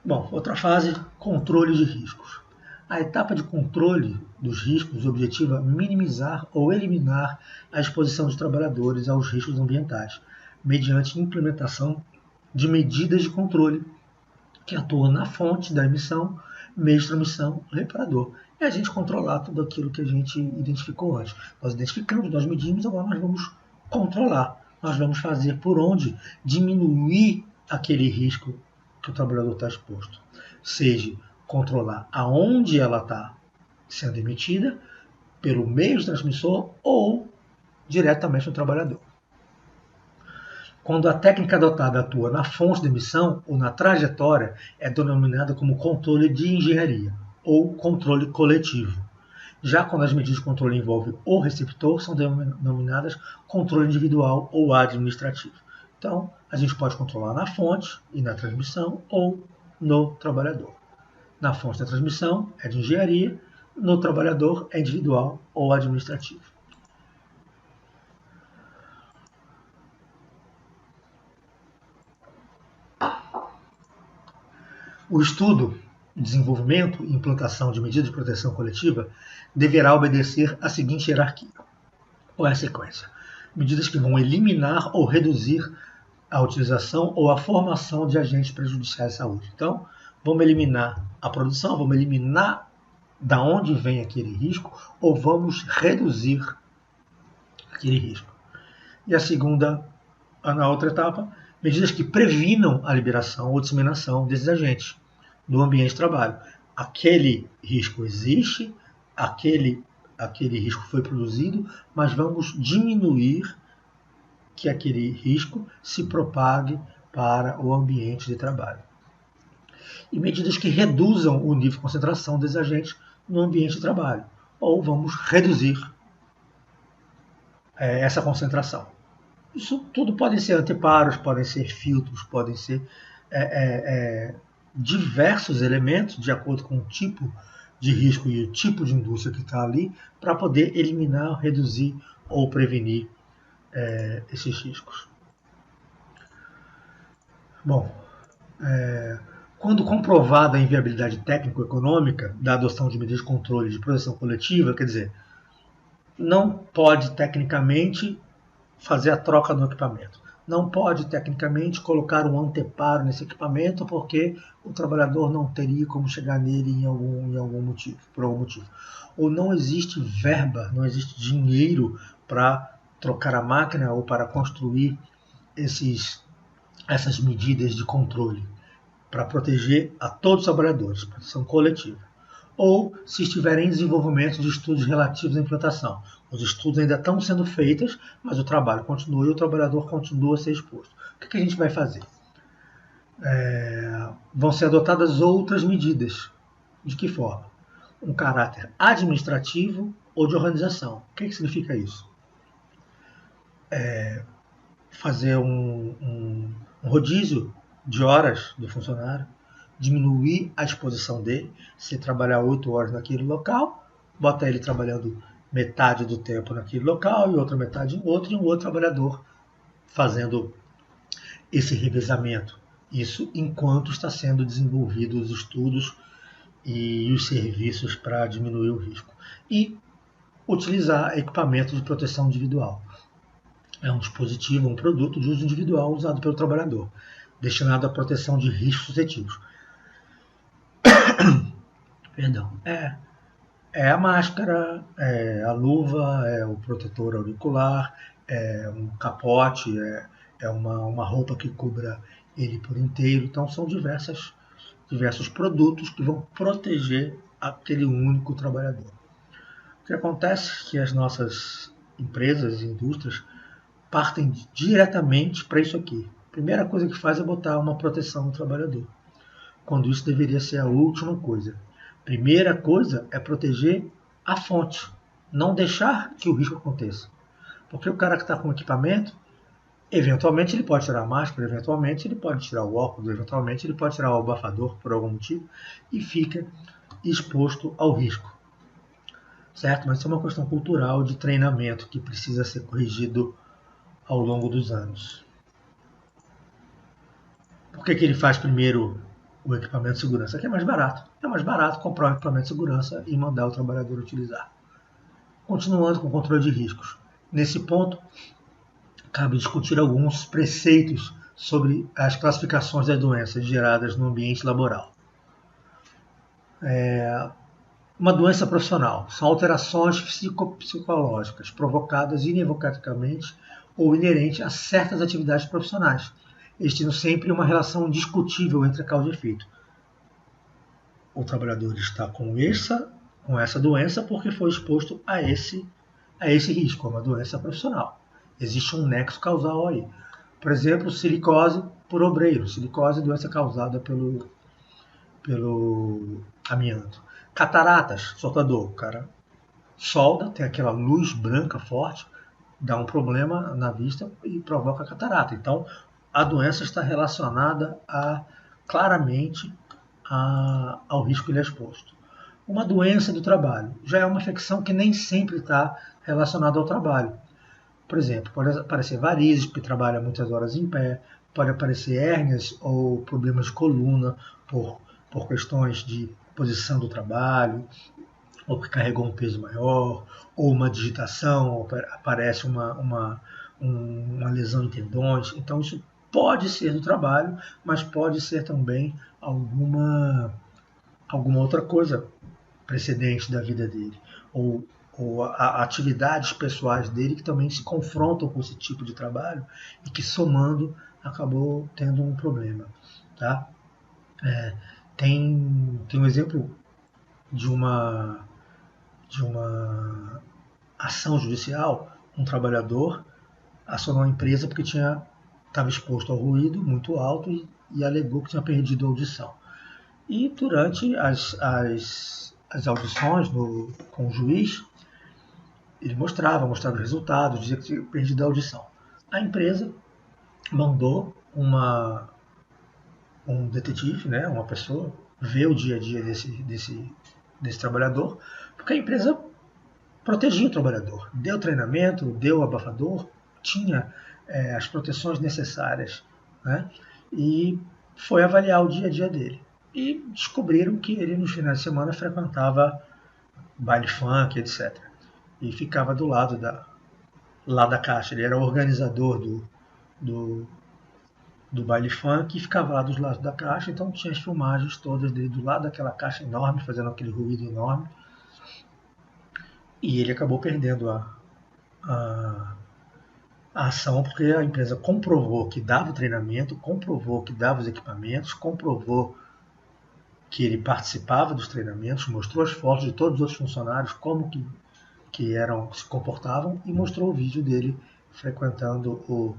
Bom, outra fase, controle de riscos. A etapa de controle dos riscos objetiva minimizar ou eliminar a exposição dos trabalhadores aos riscos ambientais, mediante implementação de medidas de controle que atuam na fonte da emissão, meio de transmissão, reparador. É a gente controlar tudo aquilo que a gente identificou antes. Nós identificamos, nós medimos, agora nós vamos controlar. Nós vamos fazer por onde diminuir aquele risco que o trabalhador está exposto. Seja controlar aonde ela está sendo emitida, pelo meio de transmissor ou diretamente no trabalhador. Quando a técnica adotada atua na fonte de emissão ou na trajetória, é denominada como controle de engenharia ou controle coletivo. Já quando as medidas de controle envolvem o receptor, são denominadas controle individual ou administrativo. Então, a gente pode controlar na fonte e na transmissão ou no trabalhador. Na fonte da transmissão é de engenharia, no trabalhador é individual ou administrativo. O estudo, desenvolvimento e implantação de medidas de proteção coletiva deverá obedecer à seguinte hierarquia, ou a sequência. Medidas que vão eliminar ou reduzir a utilização ou a formação de agentes prejudiciais à saúde. Então, vamos eliminar a produção, vamos eliminar da onde vem aquele risco ou vamos reduzir aquele risco. E a segunda, na outra etapa, medidas que previnam a liberação ou disseminação desses agentes no ambiente de trabalho. Aquele risco existe, aquele risco foi produzido, mas vamos diminuir que aquele risco se propague para o ambiente de trabalho. E medidas que reduzam o nível de concentração desses agentes no ambiente de trabalho. Ou vamos reduzir essa concentração. Isso tudo podem ser anteparos, podem ser filtros, podem ser diversos elementos de acordo com o tipo de risco e o tipo de indústria que está ali para poder eliminar, reduzir ou prevenir esses riscos. Bom, quando comprovada a inviabilidade técnico-econômica da adoção de medidas de controle de proteção coletiva, quer dizer, não pode tecnicamente fazer a troca do equipamento. Não pode, tecnicamente, colocar um anteparo nesse equipamento porque o trabalhador não teria como chegar nele por algum motivo. Ou não existe verba, não existe dinheiro para trocar a máquina ou para construir essas medidas de controle para proteger a todos os trabalhadores, proteção coletiva. Ou se estiverem em desenvolvimento de estudos relativos à implantação. Os estudos ainda estão sendo feitos, mas o trabalho continua e o trabalhador continua a ser exposto. O que a gente vai fazer? Vão ser adotadas outras medidas. De que forma? Um caráter administrativo ou de organização. O que significa isso? Fazer um rodízio de horas do funcionário, diminuir a exposição dele, se trabalhar 8 horas naquele local, bota ele trabalhando metade do tempo naquele local e outra metade em outro, e um outro trabalhador fazendo esse revezamento. Isso enquanto está sendo desenvolvido os estudos e os serviços para diminuir o risco. E utilizar equipamento de proteção individual. É um dispositivo, um produto de uso individual usado pelo trabalhador, destinado à proteção de riscos suscetíveis. Perdão. É a máscara, é a luva, é o protetor auricular, é um capote, é uma roupa que cubra ele por inteiro. Então são diversos produtos que vão proteger aquele único trabalhador. O que acontece é que as nossas empresas e indústrias partem diretamente para isso aqui. A primeira coisa que faz é botar uma proteção no trabalhador, quando isso deveria ser a última coisa. Primeira coisa é proteger a fonte, não deixar que o risco aconteça. Porque o cara que está com o equipamento, eventualmente ele pode tirar a máscara, eventualmente ele pode tirar o óculos, eventualmente ele pode tirar o abafador por algum motivo e fica exposto ao risco. Certo? Mas isso é uma questão cultural de treinamento que precisa ser corrigido ao longo dos anos. Por que ele faz primeiro o equipamento de segurança, que é mais barato. É mais barato comprar um equipamento de segurança e mandar o trabalhador utilizar. Continuando com o controle de riscos. Nesse ponto, cabe discutir alguns preceitos sobre as classificações das doenças geradas no ambiente laboral. Uma doença profissional são alterações psicológicas provocadas inequivocamente ou inerentes a certas atividades profissionais, existindo sempre uma relação discutível entre a causa e efeito. O trabalhador está com essa doença porque foi exposto a esse risco, uma doença profissional. Existe um nexo causal aí. Por exemplo, silicose por obreiro. Silicose é doença causada pelo amianto. Cataratas, soltador. O cara solda, tem aquela luz branca forte, dá um problema na vista e provoca catarata. Então, a doença está relacionada claramente ao risco que ele é exposto. Uma doença do trabalho já é uma infecção que nem sempre está relacionada ao trabalho. Por exemplo, pode aparecer varizes, porque trabalha muitas horas em pé, pode aparecer hérnias ou problemas de coluna por questões de posição do trabalho, ou que carregou um peso maior, ou uma digitação, ou aparece uma lesão em tendões. Então, isso pode ser do trabalho, mas pode ser também alguma outra coisa precedente da vida dele, ou atividades pessoais dele que também se confrontam com esse tipo de trabalho e que, somando, acabou tendo um problema. Tá? Tem um exemplo de uma ação judicial. Um trabalhador acionou a empresa porque estava exposto ao ruído muito alto e alegou que tinha perdido a audição. E durante as audições com o juiz, ele mostrava os resultados, dizia que tinha perdido a audição. A empresa mandou um detetive, né, uma pessoa, ver o dia a dia desse trabalhador, porque a empresa protegia o trabalhador, deu treinamento, deu abafador, tinha as proteções necessárias, né, e foi avaliar o dia a dia dele. E descobriram que ele, nos finais de semana, frequentava baile funk, etc. E ficava do lado da caixa. Ele era o organizador do baile funk e ficava lá dos lados da caixa. Então tinha as filmagens todas dele do lado daquela caixa enorme, fazendo aquele ruído enorme. E ele acabou perdendo a ação porque a empresa comprovou que dava o treinamento, comprovou que dava os equipamentos, comprovou que ele participava dos treinamentos, mostrou as fotos de todos os outros funcionários, como se comportavam, e mostrou o vídeo dele frequentando o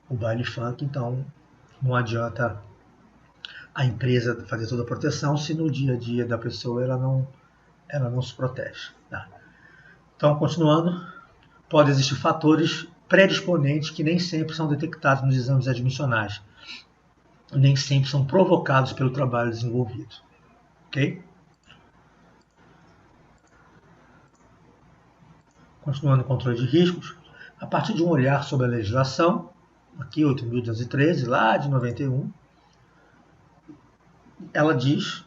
baile funk. Então não adianta a empresa fazer toda a proteção se no dia a dia da pessoa ela não se protege. Tá? Então, continuando, podem existir fatores predisponentes que nem sempre são detectados nos exames admissionais, nem sempre são provocados pelo trabalho desenvolvido. Ok? Continuando o controle de riscos, a partir de um olhar sobre a legislação, aqui 8.213, lá de 91, ela diz,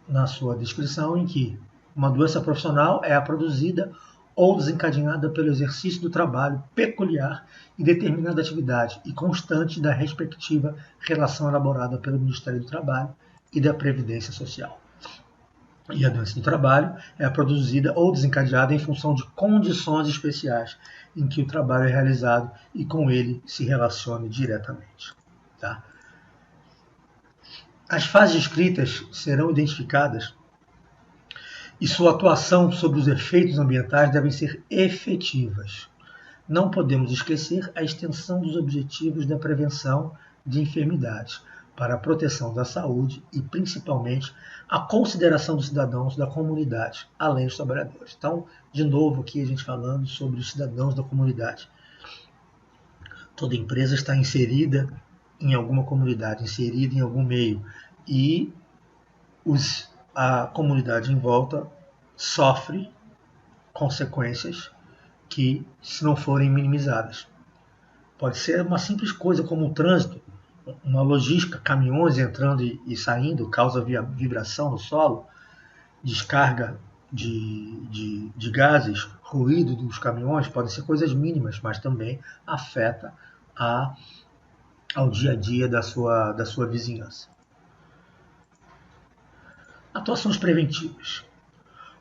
na sua descrição, em que uma doença profissional é a produzida ou desencadeada pelo exercício do trabalho peculiar em determinada atividade e constante da respectiva relação elaborada pelo Ministério do Trabalho e da Previdência Social. E a doença do trabalho é produzida ou desencadeada em função de condições especiais em que o trabalho é realizado e com ele se relacione diretamente. Tá? As fases descritas serão identificadas e sua atuação sobre os efeitos ambientais devem ser efetivas. Não podemos esquecer a extensão dos objetivos da prevenção de enfermidades para a proteção da saúde e, principalmente, a consideração dos cidadãos da comunidade, além dos trabalhadores. Então, de novo, aqui a gente falando sobre os cidadãos da comunidade. Toda empresa está inserida em alguma comunidade, inserida em algum meio, e a comunidade em volta sofre consequências que, se não forem minimizadas. Pode ser uma simples coisa como o trânsito. uma logística, caminhões entrando e saindo, causa vibração no solo, descarga de gases, ruído dos caminhões, podem ser coisas mínimas, mas também afeta ao dia a dia da sua vizinhança. Atuações preventivas.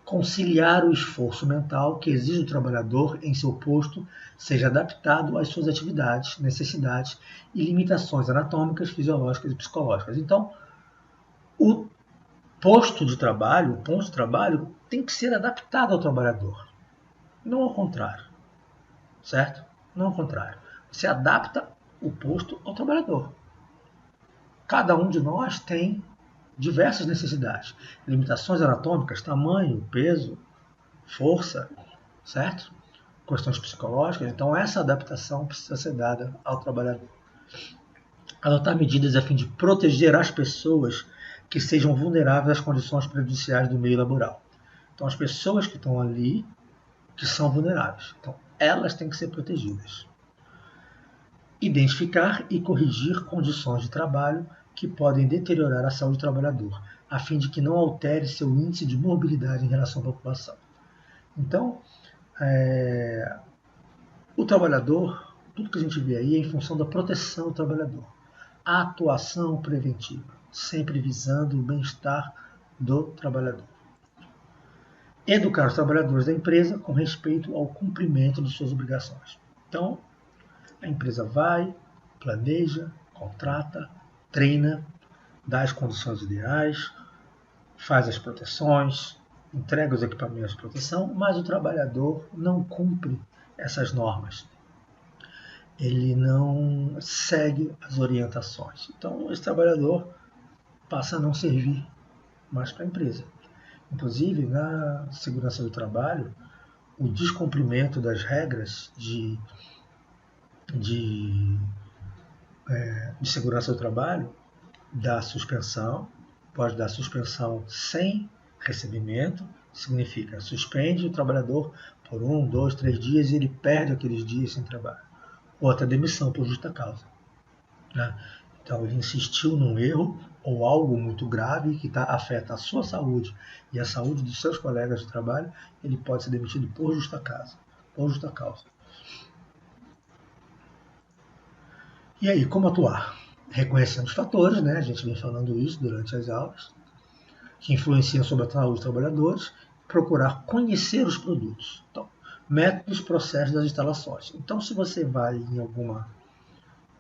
Conciliar o esforço mental que exige o trabalhador em seu posto seja adaptado às suas atividades, necessidades e limitações anatômicas, fisiológicas e psicológicas. Então, o ponto de trabalho tem que ser adaptado ao trabalhador, não ao contrário, certo? Não ao contrário. Você adapta o posto ao trabalhador. Cada um de nós tem diversas necessidades, limitações anatômicas, tamanho, peso, força, certo? Questões psicológicas. Então, essa adaptação precisa ser dada ao trabalhador. Adotar medidas a fim de proteger as pessoas que sejam vulneráveis às condições prejudiciais do meio laboral. Então, as pessoas que estão ali, que são vulneráveis. Então, elas têm que ser protegidas. Identificar e corrigir condições de trabalho que podem deteriorar a saúde do trabalhador, a fim de que não altere seu índice de morbilidade em relação à população. Então, o trabalhador, tudo que a gente vê aí é em função da proteção do trabalhador. A atuação preventiva, sempre visando o bem-estar do trabalhador. Educar os trabalhadores da empresa com respeito ao cumprimento de suas obrigações. Então, a empresa vai, planeja, contrata, treina, dá as condições ideais, faz as proteções, entrega os equipamentos de proteção, mas o trabalhador não cumpre essas normas. Ele não segue as orientações. Então, esse trabalhador passa a não servir mais para a empresa. Inclusive, na segurança do trabalho, o descumprimento das regras de segurança do trabalho dá suspensão, pode dar suspensão sem recebimento, significa suspende o trabalhador por 1, 2, 3 dias e ele perde aqueles dias sem trabalho. Outra demissão por justa causa. Né? Então ele insistiu num erro ou algo muito grave que afeta a sua saúde e a saúde dos seus colegas de trabalho, ele pode ser demitido por justa causa. E aí, como atuar? Reconhecendo os fatores, né? A gente vem falando isso durante as aulas, que influenciam sobre a saúde dos trabalhadores, procurar conhecer os produtos. Então, métodos, processos das instalações. Então, se você vai em alguma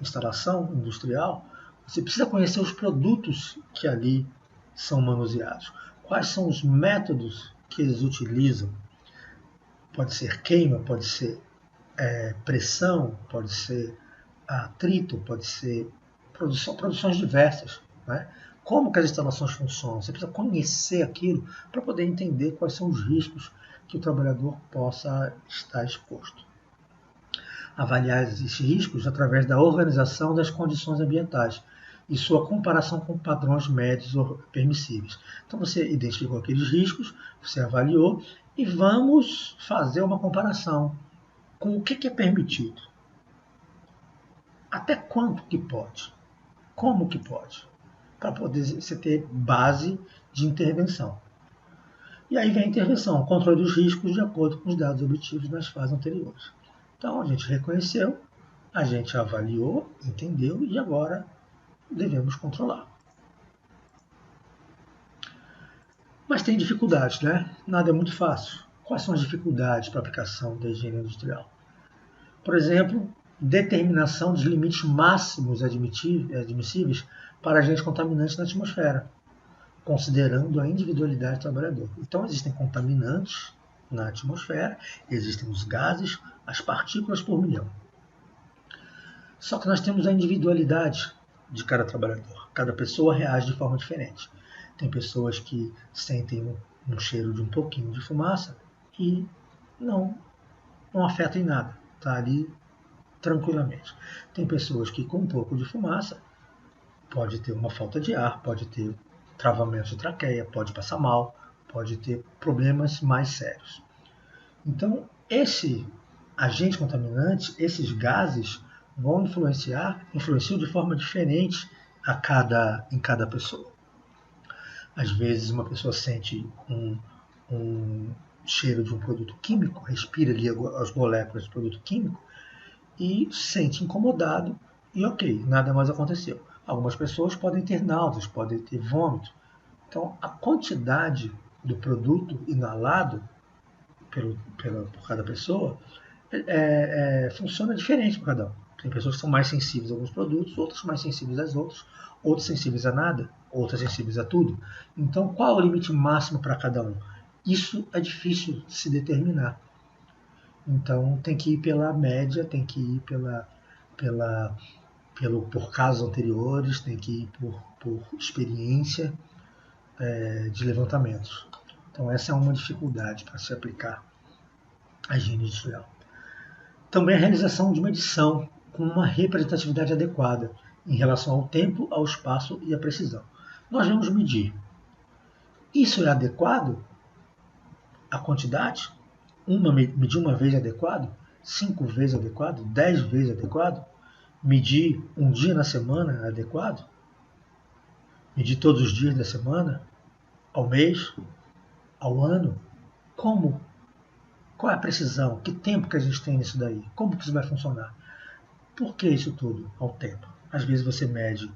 instalação industrial, você precisa conhecer os produtos que ali são manuseados. Quais são os métodos que eles utilizam? Pode ser queima, pode ser pressão, pode ser atrito, pode ser produções diversas. Né? Como que as instalações funcionam? Você precisa conhecer aquilo para poder entender quais são os riscos que o trabalhador possa estar exposto. Avaliar esses riscos através da organização das condições ambientais e sua comparação com padrões médios ou permissíveis. Então você identificou aqueles riscos, você avaliou e vamos fazer uma comparação com o que é permitido. Até quanto que pode? Como que pode? Para poder você ter base de intervenção. E aí vem a intervenção, controle dos riscos de acordo com os dados obtidos nas fases anteriores. Então a gente reconheceu, a gente avaliou, entendeu e agora devemos controlar. Mas tem dificuldades, né? Nada é muito fácil. Quais são as dificuldades para a aplicação da higiene industrial? Por exemplo, determinação dos limites máximos admissíveis para agentes contaminantes na atmosfera, considerando a individualidade do trabalhador. Então, existem contaminantes na atmosfera, existem os gases, as partículas por milhão. Só que nós temos a individualidade de cada trabalhador. Cada pessoa reage de forma diferente. Tem pessoas que sentem um cheiro de um pouquinho de fumaça e não afeta em nada. Está ali tranquilamente. Tem pessoas que com um pouco de fumaça pode ter uma falta de ar, pode ter travamento de traqueia, pode passar mal, pode ter problemas mais sérios. Então, esse agente contaminante, esses gases, vão influenciam de forma diferente em cada pessoa. Às vezes uma pessoa sente um cheiro de um produto químico, respira ali as moléculas do produto químico e se sente incomodado e ok, nada mais aconteceu. Algumas pessoas podem ter náuseas, podem ter vômito. Então a quantidade do produto inalado por cada pessoa funciona diferente para cada um. Tem pessoas que são mais sensíveis a alguns produtos, outras mais sensíveis a outros, outras sensíveis a nada, outras sensíveis a tudo. Então, qual é o limite máximo para cada um? Isso é difícil de se determinar. Então, tem que ir pela média, tem que ir pela, por casos anteriores, tem que ir por experiência de levantamentos. Então, essa é uma dificuldade para se aplicar a higiene industrial. Também a realização de uma edição com uma representatividade adequada em relação ao tempo, ao espaço e à precisão. Nós vamos medir. Isso é adequado? A quantidade? Medir uma vez é adequado? 5 vezes é adequado? 10 vezes é adequado? Medir um dia na semana é adequado? Medir todos os dias da semana? Ao mês? Ao ano? Como? Qual é a precisão? Que tempo que a gente tem nisso daí? Como que isso vai funcionar? Por que isso tudo ao tempo? Às vezes você mede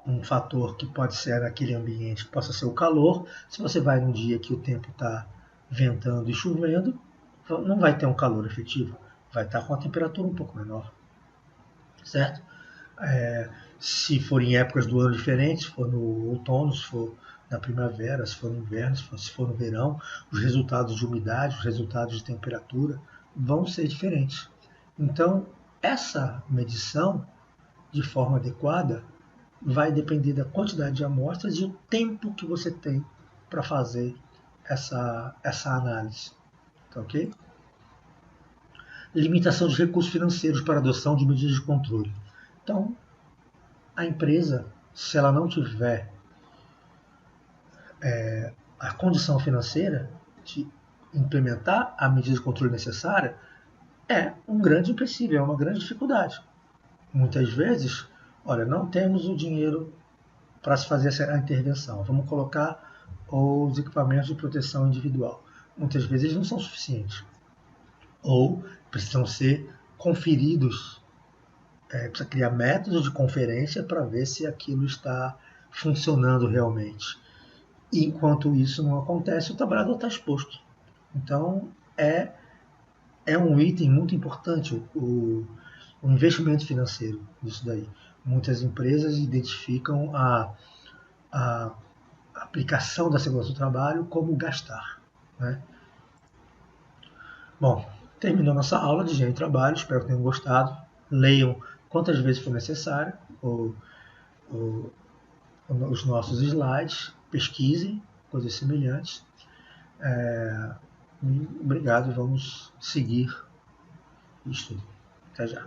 um fator que pode ser naquele ambiente, que possa ser o calor. Se você vai num dia que o tempo está ventando e chovendo, não vai ter um calor efetivo, vai estar com a temperatura um pouco menor, certo? Se for em épocas do ano diferentes, se for no outono, se for na primavera, se for no inverno, se for no verão, os resultados de umidade, os resultados de temperatura vão ser diferentes. Então, essa medição de forma adequada vai depender da quantidade de amostras e o tempo que você tem para fazer essa análise. Tá ok? Limitação de recursos financeiros para adoção de medidas de controle. Então, a empresa, se ela não tiver a condição financeira de implementar a medida de controle necessária, é um grande empecilho, é uma grande dificuldade. Muitas vezes, olha, não temos o dinheiro para se fazer essa intervenção. Vamos colocar os equipamentos de proteção individual. Muitas vezes eles não são suficientes. Ou precisam ser conferidos. Precisa criar métodos de conferência para ver se aquilo está funcionando realmente. E enquanto isso não acontece, o trabalhador está exposto. Então, é um item muito importante o investimento financeiro disso daí. Muitas empresas identificam a aplicação da segurança do trabalho como gastar. Né? Bom, terminou nossa aula de higiene do trabalho, espero que tenham gostado. Leiam quantas vezes for necessário os nossos slides, pesquisem coisas semelhantes. Obrigado, vamos seguir o estudo. Até já.